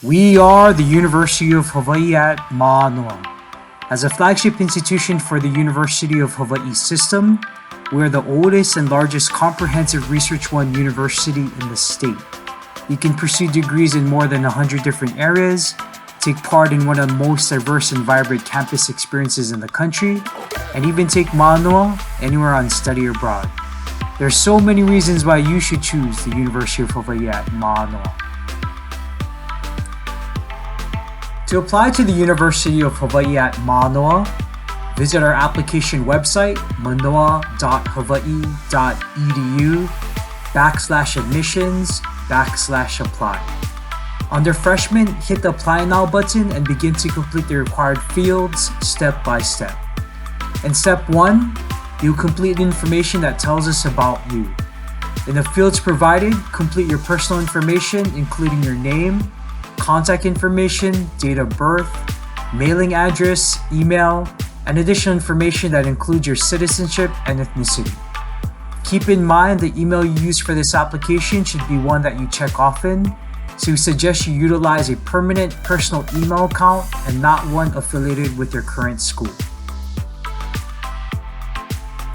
We are the University of Hawaii at Mānoa. As a flagship institution for the University of Hawaii system, we are the oldest and largest comprehensive Research One university in the state. You can pursue degrees in more than 100 different areas, take part in one of the most diverse and vibrant campus experiences in the country, and even take Mānoa anywhere on study abroad. There are so many reasons why you should choose the University of Hawaii at Mānoa. To apply to the University of Hawaii at Mānoa, visit our application website, manoa.hawaii.edu/admissions/apply. Under Freshmen, hit the Apply Now button and begin to complete the required fields step by step. In Step 1, you'll complete information that tells us about you. In the fields provided, complete your personal information, including your name, contact information, date of birth, mailing address, email, and additional information that includes your citizenship and ethnicity. Keep in mind the email you use for this application should be one that you check often, so we suggest you utilize a permanent personal email account and not one affiliated with your current school.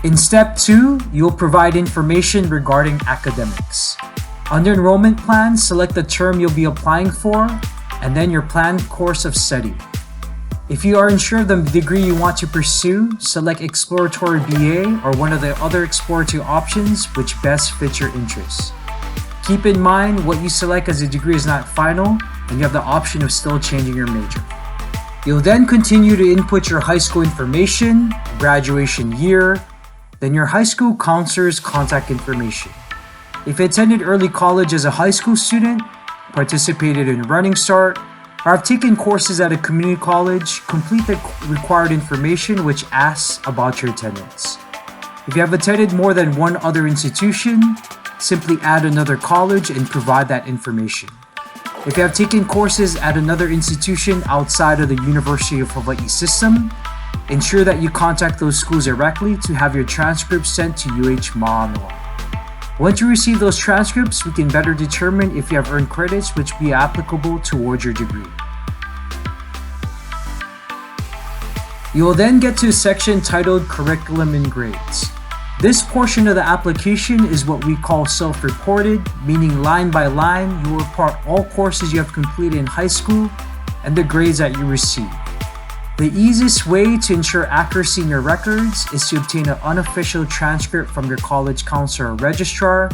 In Step 2, you'll provide information regarding academics. Under Enrollment Plans, select the term you'll be applying for, and then your planned course of study. If you are unsure of the degree you want to pursue, select Exploratory BA or one of the other exploratory options which best fits your interests. Keep in mind what you select as a degree is not final, and you have the option of still changing your major. You'll then continue to input your high school information, graduation year, then your high school counselor's contact information. If you attended early college as a high school student, participated in Running Start, or have taken courses at a community college, complete the required information which asks about your attendance. If you have attended more than one other institution, simply add another college and provide that information. If you have taken courses at another institution outside of the University of Hawaii system, ensure that you contact those schools directly to have your transcripts sent to UH Mānoa. Once you receive those transcripts, we can better determine if you have earned credits which will be applicable towards your degree. You will then get to a section titled Curriculum and Grades. This portion of the application is what we call self-reported, meaning line by line, you will report all courses you have completed in high school and the grades that you received. The easiest way to ensure accuracy in your records is to obtain an unofficial transcript from your college counselor or registrar,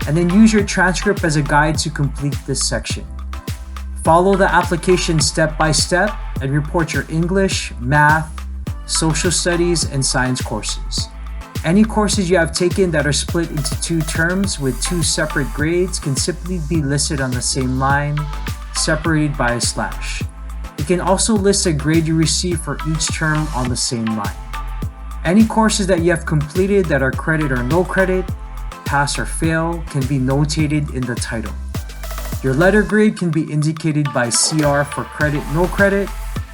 and then use your transcript as a guide to complete this section. Follow the application step by step and report your English, math, social studies, and science courses. Any courses you have taken that are split into 2 terms with 2 separate grades can simply be listed on the same line, separated by a slash. You can also list a grade you received for each term on the same line. Any courses that you have completed that are credit or no credit, pass or fail, can be notated in the title. Your letter grade can be indicated by CR for credit, no credit,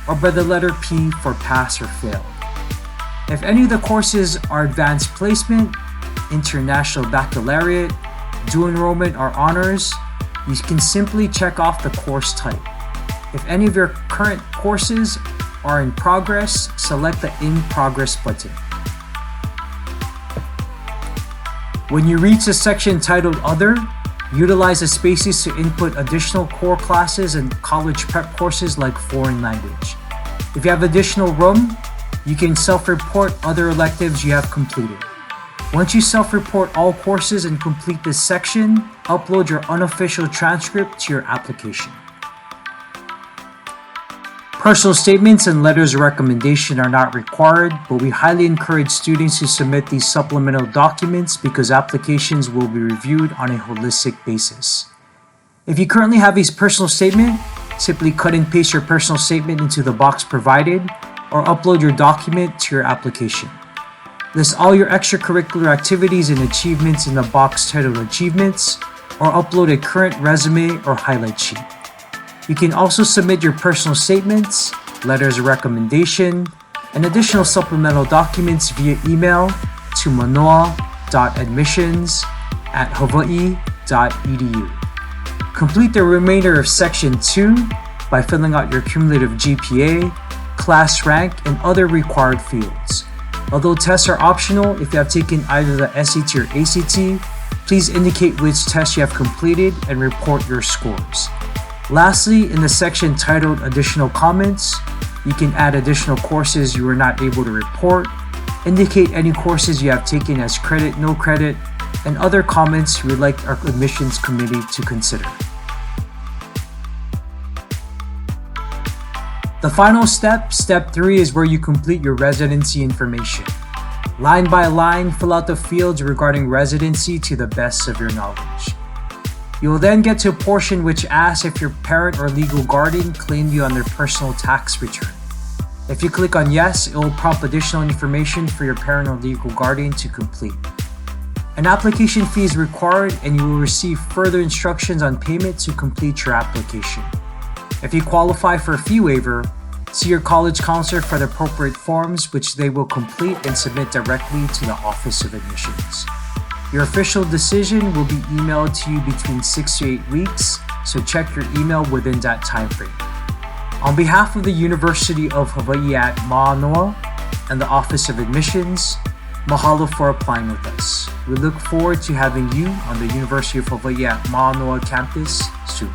or by the letter P for pass or fail. If any of the courses are advanced placement, international baccalaureate, dual enrollment, or honors, you can simply check off the course type. If any of your current courses are in progress, select the In Progress button. When you reach the section titled Other, utilize the spaces to input additional core classes and college prep courses like foreign language. If you have additional room, you can self-report other electives you have completed. Once you self-report all courses and complete this section, upload your unofficial transcript to your application. Personal statements and letters of recommendation are not required, but we highly encourage students to submit these supplemental documents because applications will be reviewed on a holistic basis. If you currently have a personal statement, simply cut and paste your personal statement into the box provided or upload your document to your application. List all your extracurricular activities and achievements in the box titled Achievements, or upload a current resume or highlight sheet. You can also submit your personal statements, letters of recommendation, and additional supplemental documents via email to manoa.admissions@hawaii.edu. Complete the remainder of Section 2 by filling out your cumulative GPA, class rank, and other required fields. Although tests are optional, if you have taken either the SAT or ACT, please indicate which test you have completed and report your scores. Lastly, in the section titled Additional Comments, you can add additional courses you were not able to report, indicate any courses you have taken as credit, no credit, and other comments you would like our admissions committee to consider. The final step, Step 3, is where you complete your residency information. Line by line, fill out the fields regarding residency to the best of your knowledge. You will then get to a portion which asks if your parent or legal guardian claimed you on their personal tax return. If you click on yes, it will prompt additional information for your parent or legal guardian to complete. An application fee is required and you will receive further instructions on payment to complete your application. If you qualify for a fee waiver, see your college counselor for the appropriate forms which they will complete and submit directly to the Office of Admissions. Your official decision will be emailed to you between 6 to 8 weeks, so check your email within that time frame. On behalf of the University of Hawai'i at Mānoa and the Office of Admissions, mahalo for applying with us. We look forward to having you on the University of Hawai'i at Mānoa campus soon.